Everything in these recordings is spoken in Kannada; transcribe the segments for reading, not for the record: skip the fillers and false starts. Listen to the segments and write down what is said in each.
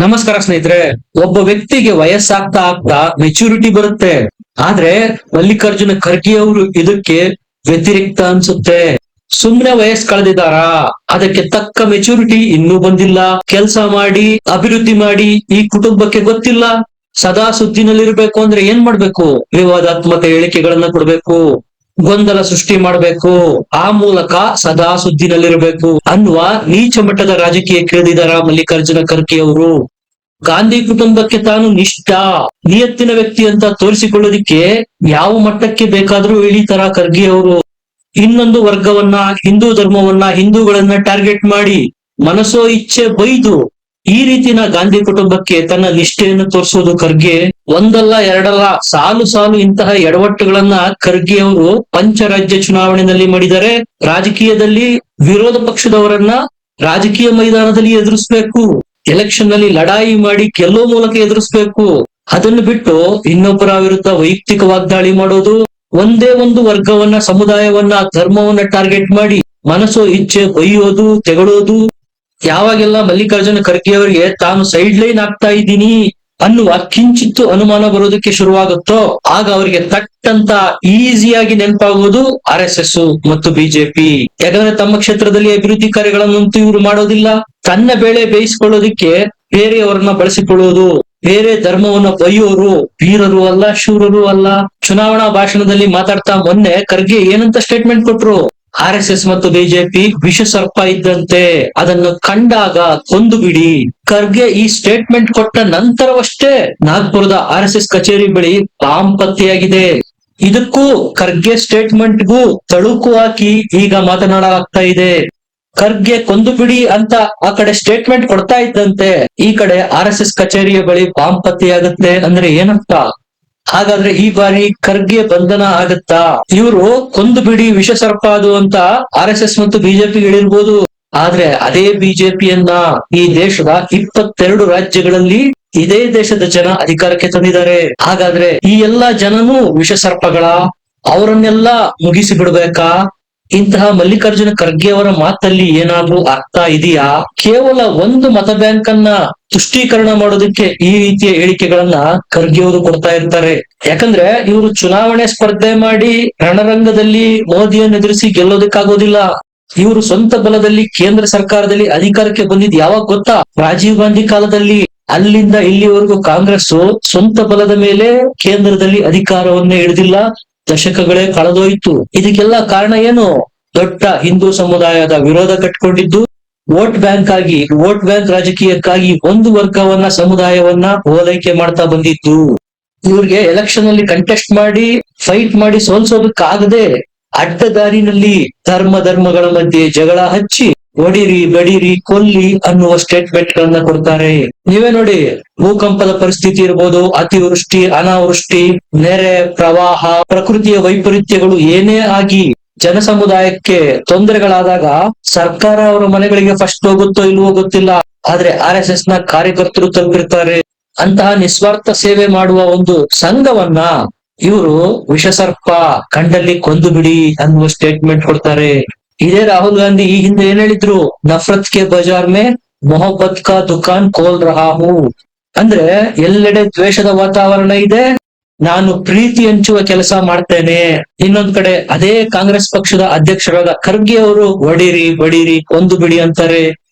ನಮಸ್ಕಾರ ಸ್ನೇಹಿತರೆ. ಒಬ್ಬ ವ್ಯಕ್ತಿಗೆ ವಯಸ್ಸಾಗ್ತಾ ಆಗ್ತಾ ಮೆಚುರಿಟಿ ಬರುತ್ತೆ. ಆದ್ರೆ ಮಲ್ಲಿಕಾರ್ಜುನ ಖರ್ಗೆ ಅವರು ಇದಕ್ಕೆ ವ್ಯತಿರಿಕ್ತ ಅನ್ಸುತ್ತೆ. ಸುಮ್ನೆ ವಯಸ್ಸು ಕಳೆದಿದ್ದಾರಾ? ಅದಕ್ಕೆ ತಕ್ಕ ಮೆಚುರಿಟಿ ಇನ್ನೂ ಬಂದಿಲ್ಲ. ಕೆಲಸ ಮಾಡಿ ಅಭಿವೃದ್ಧಿ ಮಾಡಿ ಈ ಕುಟುಂಬಕ್ಕೆ ಗೊತ್ತಿಲ್ಲ. ಸದಾ ಸುದ್ದಿನಲ್ಲಿರ್ಬೇಕು ಅಂದ್ರೆ ಏನ್ ಮಾಡ್ಬೇಕು? ವಿವಾದಾತ್ಮಕ ಹೇಳಿಕೆಗಳನ್ನ ಕೊಡ್ಬೇಕು, ಗೊಂದಲ ಸೃಷ್ಟಿ ಮಾಡ್ಬೇಕು, ಆ ಮೂಲಕ ಸದಾ ಸುದ್ದಿನಲ್ಲಿರ್ಬೇಕು ಅನ್ನುವ ನೀಚ ಮಟ್ಟದ ರಾಜಕೀಯಕ್ಕೆ ಇಳಿದಿದ್ದಾರ ಮಲ್ಲಿಕಾರ್ಜುನ ಖರ್ಗೆ ಅವರು. ಗಾಂಧಿ ಕುಟುಂಬಕ್ಕೆ ತಾನು ನಿಷ್ಠ ನಿಯತ್ತಿನ ವ್ಯಕ್ತಿ ಅಂತ ತೋರಿಸಿಕೊಳ್ಳೋದಿಕ್ಕೆ ಯಾವ ಮಟ್ಟಕ್ಕೆ ಬೇಕಾದ್ರೂ ಇಳಿತಾರ ಖರ್ಗೆ ಅವರು. ಇನ್ನೊಂದು ವರ್ಗವನ್ನ, ಹಿಂದೂ ಧರ್ಮವನ್ನ, ಹಿಂದೂಗಳನ್ನ ಟಾರ್ಗೆಟ್ ಮಾಡಿ ಮನಸೋ ಇಚ್ಛೆ ಬೈದು ಈ ರೀತಿನ ಗಾಂಧಿ ಕುಟುಂಬಕ್ಕೆ ತನ್ನ ನಿಷ್ಠೆಯನ್ನು ತೋರಿಸೋದು ಖರ್ಗೆ. ಒಂದಲ್ಲ ಎರಡಲ್ಲ, ಸಾಲು ಸಾಲು ಇಂತಹ ಎಡವಟ್ಟುಗಳನ್ನ ಖರ್ಗೆ ಅವರು ಪಂಚರಾಜ್ಯ ಚುನಾವಣೆಯಲ್ಲಿ ಮಾಡಿದರೆ. ರಾಜಕೀಯದಲ್ಲಿ ವಿರೋಧ ಪಕ್ಷದವರನ್ನ ರಾಜಕೀಯ ಮೈದಾನದಲ್ಲಿ ಎದುರಿಸ್ಬೇಕು, ಎಲೆಕ್ಷನ್ ನಲ್ಲಿ ಲಡಾಯಿ ಮಾಡಿ ಗೆಲ್ಲೋ ಮೂಲಕ ಎದುರಿಸ್ಬೇಕು. ಅದನ್ನು ಬಿಟ್ಟು ಇನ್ನೊಬ್ಬರ ವಿರುದ್ಧ ವೈಯಕ್ತಿಕ ವಾಗ್ದಾಳಿ ಮಾಡೋದು, ಒಂದೇ ಒಂದು ವರ್ಗವನ್ನ, ಸಮುದಾಯವನ್ನ, ಧರ್ಮವನ್ನ ಟಾರ್ಗೆಟ್ ಮಾಡಿ ಮನಸ್ಸೋ ಇಚ್ಛೆ ಬೈಯೋದು, ತೆಗಳೋದು. ಯಾವಾಗೆಲ್ಲ ಮಲ್ಲಿಕಾರ್ಜುನ ಖರ್ಗೆ ಅವರಿಗೆ ತಾನು ಸೈಡ್ ಲೈನ್ ಆಗ್ತಾ ಇದ್ದೀನಿ ಅನ್ನುವ ಕಿಂಚಿತ್ತು ಅನುಮಾನ ಬರೋದಕ್ಕೆ ಶುರುವಾಗುತ್ತೋ ಆಗ ಅವರಿಗೆ ತಟ್ಟಂತ ಈಸಿಯಾಗಿ ನೆನಪಾಗುವುದು RSS ಮತ್ತು ಬಿಜೆಪಿ. ಯಾಕಂದ್ರೆ ತಮ್ಮ ಕ್ಷೇತ್ರದಲ್ಲಿ ಅಭಿವೃದ್ಧಿ ಕಾರ್ಯಗಳನ್ನಂತೂ ಇವರು ಮಾಡೋದಿಲ್ಲ. ತನ್ನ ಬೇಳೆ ಬೇಯಿಸಿಕೊಳ್ಳೋದಿಕ್ಕೆ ಬೇರೆಯವರನ್ನ ಬಳಸಿಕೊಳ್ಳುವುದು, ಬೇರೆ ಧರ್ಮವನ್ನ ಬೈಯೋರು ವೀರರು ಅಲ್ಲ, ಶೂರರು ಅಲ್ಲ. ಚುನಾವಣಾ ಭಾಷಣದಲ್ಲಿ ಮಾತಾಡ್ತಾ ಮೊನ್ನೆ ಖರ್ಗೆ ಏನಂತ ಸ್ಟೇಟ್ಮೆಂಟ್ ಕೊಟ್ರು? RSS ಮತ್ತು ಬಿಜೆಪಿ ವಿಷ ಸರ್ಪ ಇದ್ದಂತೆ, ಅದನ್ನು ಕಂಡಾಗ ಕೊಂದು ಬಿಡಿ. ಖರ್ಗೆ ಈ ಸ್ಟೇಟ್ಮೆಂಟ್ ಕೊಟ್ಟ ನಂತರವಷ್ಟೇ ನಾಗ್ಪುರದ RSS ಕಚೇರಿ ಬಳಿ ಬಾಂಬ್ ಪತ್ತೆಯಾಗಿದೆ. ಇದಕ್ಕೂ ಖರ್ಗೆ ಸ್ಟೇಟ್ಮೆಂಟ್ಗೂ ತಳುಕು ಹಾಕಿ ಈಗ ಮಾತನಾಡಲಾಗ್ತಾ ಇದೆ. ಖರ್ಗೆ ಕೊಂದು ಬಿಡಿ ಅಂತ ಆ ಕಡೆ ಸ್ಟೇಟ್ಮೆಂಟ್ ಕೊಡ್ತಾ ಇದ್ದಂತೆ ಈ ಕಡೆ RSS ಕಚೇರಿಯ ಬಳಿ ಬಾಂಬ್ ಪತ್ತೆಯಾಗುತ್ತೆ ಅಂದ್ರೆ ಏನರ್ಥ? ಹಾಗಾದ್ರೆ ಈ ಬಾರಿ ಖರ್ಗೆ ಬಂಧನ ಆಗತ್ತಾ? ಇವರು ಕೊಂದು ಬಿಡಿ ವಿಷ ಸರ್ಪ ಅದು ಅಂತ RSS ಮತ್ತು ಬಿಜೆಪಿ ಹೇಳಿರ್ಬೋದು. ಆದ್ರೆ ಅದೇ ಬಿಜೆಪಿಯನ್ನ ಈ ದೇಶದ 22 ರಾಜ್ಯಗಳಲ್ಲಿ ಇದೇ ದೇಶದ ಜನ ಅಧಿಕಾರಕ್ಕೆ ತಂದಿದ್ದಾರೆ. ಹಾಗಾದ್ರೆ ಈ ಎಲ್ಲಾ ಜನನೂ ವಿಷ ಸರ್ಪಗಳ? ಅವರನ್ನೆಲ್ಲ ಮುಗಿಸಿ ಬಿಡ್ಬೇಕಾ? ಇಂತಹ ಮಲ್ಲಿಕಾರ್ಜುನ ಖರ್ಗೆ ಅವರ ಮಾತಲ್ಲಿ ಏನಾದ್ರೂ ಅರ್ಥ ಇದೆಯಾ? ಕೇವಲ ಒಂದು ಮತ ಬ್ಯಾಂಕ್ ಅನ್ನ ತುಷ್ಟೀಕರಣ ಮಾಡೋದಕ್ಕೆ ಈ ರೀತಿಯ ಹೇಳಿಕೆಗಳನ್ನ ಖರ್ಗೆ ಅವರು ಕೊಡ್ತಾ ಇರ್ತಾರೆ. ಯಾಕಂದ್ರೆ ಇವರು ಚುನಾವಣೆ ಸ್ಪರ್ಧೆ ಮಾಡಿ ರಣರಂಗದಲ್ಲಿ ಮೋದಿಯನ್ನು ಎದುರಿಸಿ ಗೆಲ್ಲೋದಕ್ಕಾಗೋದಿಲ್ಲ. ಇವರು ಸ್ವಂತ ಬಲದಲ್ಲಿ ಕೇಂದ್ರ ಸರ್ಕಾರದಲ್ಲಿ ಅಧಿಕಾರಕ್ಕೆ ಬಂದಿದ್ ಯಾವಾಗ ಗೊತ್ತಾ? ರಾಜೀವ್ ಗಾಂಧಿ ಕಾಲದಲ್ಲಿ. ಅಲ್ಲಿಂದ ಇಲ್ಲಿವರೆಗೂ ಕಾಂಗ್ರೆಸ್ ಸ್ವಂತ ಬಲದ ಮೇಲೆ ಕೇಂದ್ರದಲ್ಲಿ ಅಧಿಕಾರವನ್ನೇ ಹಿಡಿದಿಲ್ಲ. ದಶಕಗಳೇ ಕಳೆದೋಯ್ತು. ಇದಕ್ಕೆಲ್ಲ ಕಾರಣ ಏನು? ದೊಡ್ಡ ಹಿಂದೂ ಸಮುದಾಯದ ವಿರೋಧ ಕಟ್ಕೊಂಡಿದ್ದು, ವೋಟ್ ಬ್ಯಾಂಕ್ ರಾಜಕೀಯಕ್ಕಾಗಿ ಒಂದು ವರ್ಗವನ್ನ, ಸಮುದಾಯವನ್ನ ಓಲೈಕೆ ಮಾಡ್ತಾ ಬಂದಿದ್ದು. ಇವ್ರಿಗೆ ಎಲೆಕ್ಷನ್ ಅಲ್ಲಿ ಕಂಟೆಸ್ಟ್ ಮಾಡಿ ಫೈಟ್ ಮಾಡಿ ಸೋಲ್ಸೋದಕ್ಕಾಗದೆ ಅಡ್ಡದಾರಿನಲ್ಲಿ ಧರ್ಮಗಳ ಮಧ್ಯೆ ಜಗಳ ಹಚ್ಚಿ ಹೊಡಿರಿ, ಬಡಿರಿ, ಕೊಲ್ಲಿ ಅನ್ನುವ ಸ್ಟೇಟ್ಮೆಂಟ್ ಗಳನ್ನ ಕೊಡ್ತಾರೆ. ನೀವೇ ನೋಡಿ, ಭೂಕಂಪದ ಪರಿಸ್ಥಿತಿ ಇರ್ಬೋದು, ಅತಿವೃಷ್ಟಿ, ಅನಾವೃಷ್ಟಿ, ನೆರೆ, ಪ್ರವಾಹ, ಪ್ರಕೃತಿಯ ವೈಪರೀತ್ಯಗಳು ಏನೇ ಆಗಿ ಜನ ಸಮುದಾಯಕ್ಕೆ ತೊಂದರೆಗಳಾದಾಗ ಸರ್ಕಾರ ಅವರ ಮನೆಗಳಿಗೆ ಫಸ್ಟ್ ಹೋಗುತ್ತೋ ಇಲ್ವೋ ಗೊತ್ತಿಲ್ಲ, ಆದ್ರೆ RSS ನ ಕಾರ್ಯಕರ್ತರು ತಲುಪಿರ್ತಾರೆ. ಅಂತಹ ನಿಸ್ವಾರ್ಥ ಸೇವೆ ಮಾಡುವ ಒಂದು ಸಂಘವನ್ನ ಇವರು ವಿಷಸರ್ಪ, ಕಂಡಲ್ಲಿ ಕೊಂದು ಬಿಡಿ ಅನ್ನುವ ಸ್ಟೇಟ್ಮೆಂಟ್ ಕೊಡ್ತಾರೆ. ಇದೇ ರಾಹುಲ್ ಗಾಂಧಿ ಈ ಹಿಂದೆ ಏನ್ ಹೇಳಿದ್ರು? ನಫರತ್ ಕೆ ಬಜಾರ್ ಮೇ ಮೊಹಬ್ಬತ್ ಕಾ ದುಕಾನ್ ಖೋಲ್ ರಹಾ ಹೂ. ಅಂದ್ರೆ ಎಲ್ಲೆಡೆ ದ್ವೇಷದ ವಾತಾವರಣ ಇದೆ, ನಾನು ಪ್ರೀತಿ ಹಂಚುವ ಕೆಲಸ ಮಾಡ್ತೇನೆ. ಇನ್ನೊಂದ್ ಕಡೆ ಅದೇ ಕಾಂಗ್ರೆಸ್ ಪಕ್ಷದ ಅಧ್ಯಕ್ಷರಾದ ಖರ್ಗೆ ಅವರು ಹೊಡಿರಿ, ಬಡಿರಿ, ಕೊಂದು ಬಿಡಿ ಅಂತಾರೆ.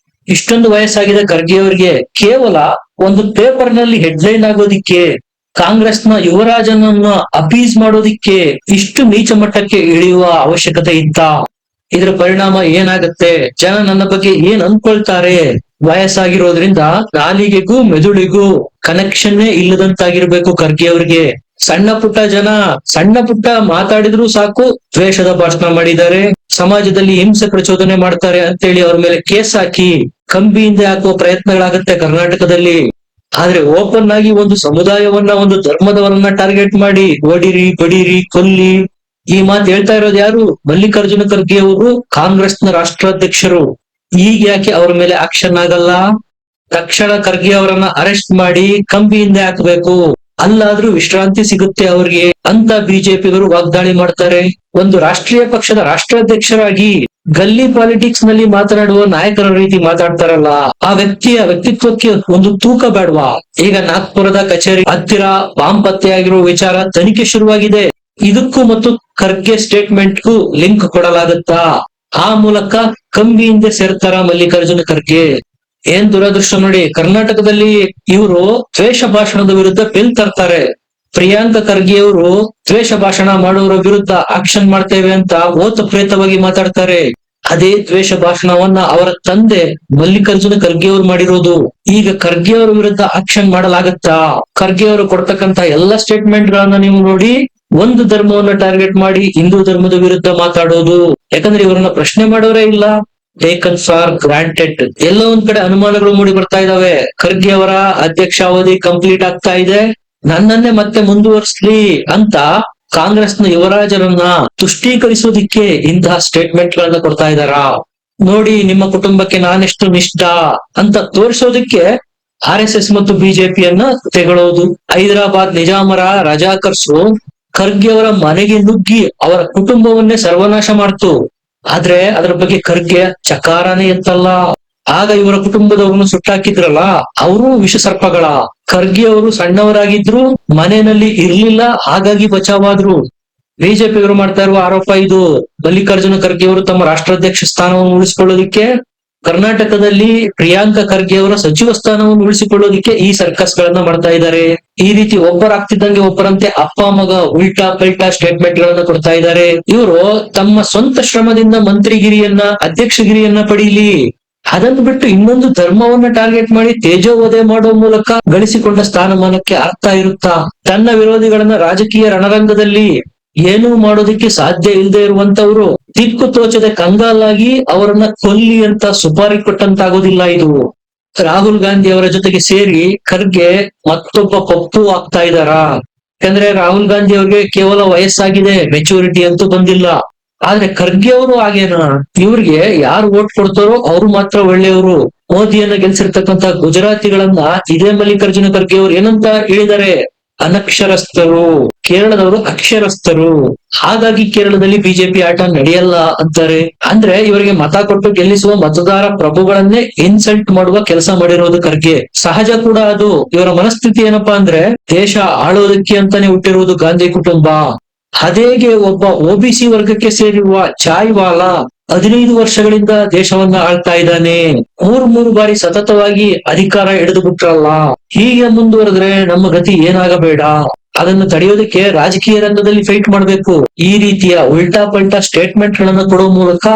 ಇಷ್ಟೊಂದು ವಯಸ್ಸಾಗಿದೆ ಖರ್ಗೆ ಅವರಿಗೆ. ಕೇವಲ ಒಂದು ಪೇಪರ್ ನಲ್ಲಿ ಹೆಡ್ಲೈನ್ ಆಗೋದಿಕ್ಕೆ, ಕಾಂಗ್ರೆಸ್ನ ಯುವರಾಜನನ್ನ ಅಪೀಸ್ ಮಾಡೋದಿಕ್ಕೆ ಇಷ್ಟು ನೀಚ ಮಟ್ಟಕ್ಕೆ ಇಳಿಯುವ ಅವಶ್ಯಕತೆ ಇತ್ತ? ಇದರ ಪರಿಣಾಮ ಏನಾಗತ್ತೆ? ಜನ ನನ್ನ ಬಗ್ಗೆ ಏನ್ ಅನ್ಕೊಳ್ತಾರೆ? ವಯಸ್ಸಾಗಿರೋದ್ರಿಂದ ನಾಲಿಗೆಗೂ ಮೆದುಳಿಗೂ ಕನೆಕ್ಷನ್ನೇ ಇಲ್ಲದಂತಾಗಿರ್ಬೇಕು ಖರ್ಗೆ ಅವ್ರಿಗೆ. ಸಣ್ಣ ಪುಟ್ಟ ಮಾತಾಡಿದ್ರು ಸಾಕು ದ್ವೇಷದ ಭಾಷಣ ಮಾಡಿದ್ದಾರೆ, ಸಮಾಜದಲ್ಲಿ ಹಿಂಸೆ ಪ್ರಚೋದನೆ ಮಾಡ್ತಾರೆ ಅಂತೇಳಿ ಅವ್ರ ಮೇಲೆ ಕೇಸ್ ಹಾಕಿ ಕಂಬಿಯಿಂದ ಹಾಕುವ ಪ್ರಯತ್ನಗಳಾಗತ್ತೆ ಕರ್ನಾಟಕದಲ್ಲಿ. ಆದ್ರೆ ಓಪನ್ ಆಗಿ ಒಂದು ಸಮುದಾಯವನ್ನ, ಒಂದು ಧರ್ಮದವರನ್ನ ಟಾರ್ಗೆಟ್ ಮಾಡಿ ಹೊಡಿರಿ, ಬಡಿರಿ, ಕೊಲ್ಲಿ, ಈ ಮಾತು ಹೇಳ್ತಾ ಇರೋದು ಯಾರು? ಮಲ್ಲಿಕಾರ್ಜುನ ಖರ್ಗೆ ಅವರು, ಕಾಂಗ್ರೆಸ್ನ ರಾಷ್ಟ್ರಾಧ್ಯಕ್ಷರು. ಈಗ ಯಾಕೆ ಅವ್ರ ಮೇಲೆ ಆಕ್ಷನ್ ಆಗಲ್ಲ? ತಕ್ಷಣ ಖರ್ಗೆ ಅವರನ್ನ ಅರೆಸ್ಟ್ ಮಾಡಿ ಕಂಬಿಯಿಂದ ಹಾಕಬೇಕು, ಅಲ್ಲಾದ್ರೂ ವಿಶ್ರಾಂತಿ ಸಿಗುತ್ತೆ ಅವ್ರಿಗೆ ಅಂತ ಬಿಜೆಪಿಗರು ವಾಗ್ದಾಳಿ ಮಾಡ್ತಾರೆ. ಒಂದು ರಾಷ್ಟ್ರೀಯ ಪಕ್ಷದ ರಾಷ್ಟ್ರಾಧ್ಯಕ್ಷರಾಗಿ ಗಲ್ಲಿ ಪಾಲಿಟಿಕ್ಸ್ ನಲ್ಲಿ ಮಾತನಾಡುವ ನಾಯಕರ ರೀತಿ ಮಾತಾಡ್ತಾರಲ್ಲ, ಆ ವ್ಯಕ್ತಿಯ ವ್ಯಕ್ತಿತ್ವಕ್ಕೆ ಒಂದು ತೂಕ ಬೇಡವಾ? ಈಗ ನಾಗ್ಪುರದ ಕಚೇರಿ ಹತ್ತಿರ ಬಾಂಬ್ ಪತ್ತೆಯಾಗಿರುವ ವಿಚಾರ ತನಿಖೆ ಶುರುವಾಗಿದೆ. ಇದಕ್ಕೂ ಮತ್ತು ಖರ್ಗೆ ಸ್ಟೇಟ್ಮೆಂಟ್ಗೂ ಲಿಂಕ್ ಕೊಡಲಾಗುತ್ತಾ? ಆ ಮೂಲಕ ಕಂಬಿಯಿಂದ ಸೇರ್ತಾರ ಮಲ್ಲಿಕಾರ್ಜುನ ಖರ್ಗೆ? ಏನ್ ದುರದೃಷ್ಟ ನೋಡಿ, ಕರ್ನಾಟಕದಲ್ಲಿ ಇವರು ದ್ವೇಷ ಭಾಷಣದ ವಿರುದ್ಧ ಬಿಲ್ ತರ್ತಾರೆ. ಪ್ರಿಯಾಂಕ ಖರ್ಗೆ ಅವರು ದ್ವೇಷ ಭಾಷಣ ಮಾಡುವವರ ವಿರುದ್ಧ ಆಕ್ಷನ್ ಮಾಡ್ತೇವೆ ಅಂತ ಓತ ಪ್ರೇತವಾಗಿ ಮಾತಾಡ್ತಾರೆ. ಅದೇ ದ್ವೇಷ ಭಾಷಣವನ್ನ ಅವರ ತಂದೆ ಮಲ್ಲಿಕಾರ್ಜುನ ಖರ್ಗೆ ಅವರು ಮಾಡಿರೋದು. ಈಗ ಖರ್ಗೆ ಅವರ ವಿರುದ್ಧ ಆಕ್ಷನ್ ಮಾಡಲಾಗತ್ತಾ? ಖರ್ಗೆ ಅವರು ಕೊಡ್ತಕ್ಕಂತ ಎಲ್ಲಾ ಸ್ಟೇಟ್ಮೆಂಟ್ ಗಳನ್ನ ನೀವು ನೋಡಿ, ಒಂದು ಧರ್ಮವನ್ನ ಟಾರ್ಗೆಟ್ ಮಾಡಿ ಹಿಂದೂ ಧರ್ಮದ ವಿರುದ್ಧ ಮಾತಾಡೋದು. ಯಾಕಂದ್ರೆ ಇವರನ್ನ ಪ್ರಶ್ನೆ ಮಾಡೋರೇ ಇಲ್ಲ, ಟೇಕನ್ ಫಾರ್ ಗ್ರಾಂಟೆಡ್. ಎಲ್ಲೋ ಒಂದ್ ಕಡೆ ಅನುಮಾನಗಳು ಮೂಡಿ ಬರ್ತಾ ಇದಾವೆ. ಖರ್ಗೆ ಅವರ ಅಧ್ಯಕ್ಷಾವಧಿ ಕಂಪ್ಲೀಟ್ ಆಗ್ತಾ ಇದೆ, ನನ್ನನ್ನೇ ಮತ್ತೆ ಮುಂದುವರಿಸ್ಲಿ ಅಂತ ಕಾಂಗ್ರೆಸ್ನ ಯುವರಾಜರನ್ನ ತುಷ್ಟೀಕರಿಸೋದಿಕ್ಕೆ ಇಂತಹ ಸ್ಟೇಟ್ಮೆಂಟ್ ಗಳನ್ನ ಕೊಡ್ತಾ ಇದ್ದಾರ. ನೋಡಿ, ನಿಮ್ಮ ಕುಟುಂಬಕ್ಕೆ ನಾನೆಷ್ಟು ನಿಷ್ಠ ಅಂತ ತೋರಿಸೋದಿಕ್ಕೆ RSS ಮತ್ತು ಬಿಜೆಪಿಯನ್ನ ತೆಗಳೋದು. ಹೈದರಾಬಾದ್ ನಿಜಾಮರ ರಜಾಕರ್ಸು ಖರ್ಗೆ ಅವರ ಮನೆಗೆ ನುಗ್ಗಿ ಅವರ ಕುಟುಂಬವನ್ನೇ ಸರ್ವನಾಶ ಮಾಡ್ತು. ಆದ್ರೆ ಅದರ ಬಗ್ಗೆ ಖರ್ಗೆ ಚಕಾರನೇ ಎತ್ತಲ್ಲ. ಆಗ ಇವರ ಕುಟುಂಬದವ್ರನ್ನು ಸುಟ್ಟಾಕಿದ್ರಲ್ಲ, ಅವರು ವಿಷ ಸರ್ಪಗಳ. ಖರ್ಗೆ ಅವರು ಸಣ್ಣವರಾಗಿದ್ರು, ಮನೆಯಲ್ಲಿ ಇರ್ಲಿಲ್ಲ, ಹಾಗಾಗಿ ಬಚಾವಾದ್ರು. ಬಿಜೆಪಿ ಅವರು ಮಾಡ್ತಾ ಇರುವ ಆರೋಪ ಇದು. ಮಲ್ಲಿಕಾರ್ಜುನ ಖರ್ಗೆ ಅವರು ತಮ್ಮ ರಾಷ್ಟ್ರಾಧ್ಯಕ್ಷ ಸ್ಥಾನವನ್ನು ಉಳಿಸಿಕೊಳ್ಳೋದಿಕ್ಕೆ, ಕರ್ನಾಟಕದಲ್ಲಿ ಪ್ರಿಯಾಂಕ ಖರ್ಗೆ ಅವರ ಸಚಿವ ಸ್ಥಾನವನ್ನು ಉಳಿಸಿಕೊಳ್ಳೋದಿಕ್ಕೆ ಈ ಸರ್ಕಸ್ ಗಳನ್ನ ಮಾಡ್ತಾ ಇದ್ದಾರೆ. ಈ ರೀತಿ ಒಬ್ಬರಾಗ್ತಿದ್ದಂಗೆ ಒಬ್ಬರಂತೆ ಅಪ್ಪ ಮಗ ಉಲ್ಟಾ ಪಲ್ಟಾ ಸ್ಟೇಟ್ಮೆಂಟ್ ಗಳನ್ನ ಕೊಡ್ತಾ ಇದ್ದಾರೆ. ಇವರು ತಮ್ಮ ಸ್ವಂತ ಶ್ರಮದಿಂದ ಮಂತ್ರಿಗಿರಿಯನ್ನ, ಅಧ್ಯಕ್ಷಗಿರಿಯನ್ನ ಪಡೀಲಿ, ಅದನ್ನು ಬಿಟ್ಟು ಇನ್ನೊಂದು ಧರ್ಮವನ್ನ ಟಾರ್ಗೆಟ್ ಮಾಡಿ ತೇಜೋವಧೆ ಮಾಡುವ ಮೂಲಕ ಗಳಿಸಿಕೊಂಡ ಸ್ಥಾನಮಾನಕ್ಕೆ ಅರ್ಥ ಇರುತ್ತಾ? ತನ್ನ ವಿರೋಧಿಗಳನ್ನ ರಾಜಕೀಯ ರಣರಂಗದಲ್ಲಿ ಏನೂ ಮಾಡೋದಿಕ್ಕೆ ಸಾಧ್ಯ ಇಲ್ಲದೆ ಇರುವಂತವ್ರು ದಿಕ್ಕು ತೋಚದೆ ಕಂಗಾಲಾಗಿ ಅವರನ್ನ ಕೊಲ್ಲಿ ಅಂತ ಸುಪಾರಿ ಕೊಟ್ಟಂತಾಗೋದಿಲ್ಲ ಇದು. ರಾಹುಲ್ ಗಾಂಧಿ ಅವರ ಜೊತೆಗೆ ಸೇರಿ ಖರ್ಗೆ ಮತ್ತೊಬ್ಬ ಪಪ್ಪು ಆಗ್ತಾ ಇದಾರ. ಯಾಕಂದ್ರೆ ರಾಹುಲ್ ಗಾಂಧಿ ಅವ್ರಿಗೆ ಕೇವಲ ವಯಸ್ಸಾಗಿದೆ, ಮೆಚುರಿಟಿ ಅಂತೂ ಬಂದಿಲ್ಲ. ಆದ್ರೆ ಖರ್ಗೆ ಅವರು ಹಾಗೇನಾ? ಇವ್ರಿಗೆ ಯಾರು ವೋಟ್ ಕೊಡ್ತಾರೋ ಅವ್ರು ಮಾತ್ರ ಒಳ್ಳೆಯವರು. ಮೋದಿಯನ್ನ ಗೆಲ್ಸಿರ್ತಕ್ಕಂತ ಗುಜರಾತಿಗಳನ್ನ ಇದೇ ಮಲ್ಲಿಕಾರ್ಜುನ ಖರ್ಗೆ ಅವರು ಏನಂತ ಹೇಳಿದ್ದಾರೆ? ಅನಕ್ಷರಸ್ಥರು. ಕೇರಳದವರು ಅಕ್ಷರಸ್ಥರು, ಹಾಗಾಗಿ ಕೇರಳದಲ್ಲಿ ಬಿಜೆಪಿ ಆಟ ನಡೆಯಲ್ಲ ಅಂತಾರೆ. ಅಂದ್ರೆ ಇವರಿಗೆ ಮತ ಕೊಟ್ಟು ಗೆಲ್ಲಿಸುವ ಮತದಾರ ಪ್ರಭುಗಳನ್ನೇ ಇನ್ಸಲ್ಟ್ ಮಾಡುವ ಕೆಲಸ ಮಾಡಿರೋದು ಖರ್ಗೆ. ಸಹಜ ಕೂಡ ಅದು. ಇವರ ಮನಸ್ಥಿತಿ ಏನಪ್ಪಾ ಅಂದ್ರೆ, ದೇಶ ಆಳೋದಕ್ಕೆ ಅಂತಾನೆ ಹುಟ್ಟಿರುವುದು ಗಾಂಧಿ ಕುಟುಂಬ. ಅದೇಗೆ ಒಬ್ಬ OBC ವರ್ಗಕ್ಕೆ ಸೇರಿರುವ ಚಾಯ್ ವಾಲಾ 15 ವರ್ಷಗಳಿಂದ ದೇಶವನ್ನ ಆಳ್ತಾ ಇದ್ದಾನೆ. ಮೂರು ಬಾರಿ ಸತತವಾಗಿ ಅಧಿಕಾರ ಹಿಡಿದು ಬಿಟ್ರಲ್ಲ. ಹೀಗೆ ಮುಂದುವರೆದ್ರೆ ನಮ್ಮ ಗತಿ ಏನಾಗಬೇಡ. ಅದನ್ನು ತಡೆಯೋದಕ್ಕೆ ರಾಜಕೀಯ ರಂಗದಲ್ಲಿ ಫೈಟ್ ಮಾಡ್ಬೇಕು. ಈ ರೀತಿಯ ಉಲ್ಟಾ ಪಲ್ಟಾ ಸ್ಟೇಟ್ಮೆಂಟ್ ಗಳನ್ನ ಕೊಡೋ ಮೂಲಕ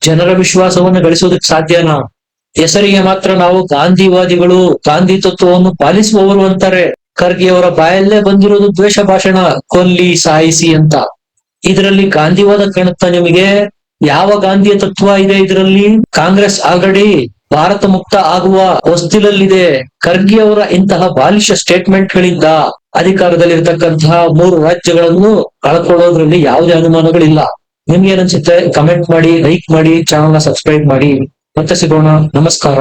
ಜನರ ವಿಶ್ವಾಸವನ್ನ ಗಳಿಸೋದಕ್ಕೆ ಸಾಧ್ಯನಾ? ಹೆಸರಿಗೆ ಮಾತ್ರ ನಾವು ಗಾಂಧಿವಾದಿಗಳು, ಗಾಂಧಿ ತತ್ವವನ್ನು ಪಾಲಿಸುವವರು ಅಂತಾರೆ. ಖರ್ಗೆ ಅವರ ಬಾಯಲ್ಲೇ ಬಂದಿರೋದು ದ್ವೇಷ ಭಾಷಣ, ಕೊಲ್ಲಿ ಸಾಯಿಸಿ ಅಂತ. ಇದರಲ್ಲಿ ಗಾಂಧಿವಾದ ಕಾಣುತ್ತಾ ನಿಮಗೆ? ಯಾವ ಗಾಂಧಿಯ ತತ್ವ ಇದೆ ಇದರಲ್ಲಿ? ಕಾಂಗ್ರೆಸ್ ಆಲ್ರೆಡಿ ಭಾರತ ಮುಕ್ತ ಆಗುವ ಹೊಸ್ತಿಲಲ್ಲಿದೆ. ಖರ್ಗೆ ಅವರ ಇಂತಹ ಬಾಲಿಶ ಸ್ಟೇಟ್ಮೆಂಟ್ ಗಳಿಂದ ಅಧಿಕಾರದಲ್ಲಿರ್ತಕ್ಕಂತಹ 3 ರಾಜ್ಯಗಳನ್ನು ಕಳ್ಕೊಳ್ಳೋದ್ರಲ್ಲಿ ಯಾವುದೇ ಅನುಮಾನಗಳಿಲ್ಲ. ನಿಮ್ಗೆ ಏನನ್ಸುತ್ತೆ? ಕಮೆಂಟ್ ಮಾಡಿ, ಲೈಕ್ ಮಾಡಿ, ಚಾನಲ್ ನ ಸಬ್ಸ್ಕ್ರೈಬ್ ಮಾಡಿ. ಮತ್ತೆ ಸಿಗೋಣ. ನಮಸ್ಕಾರ.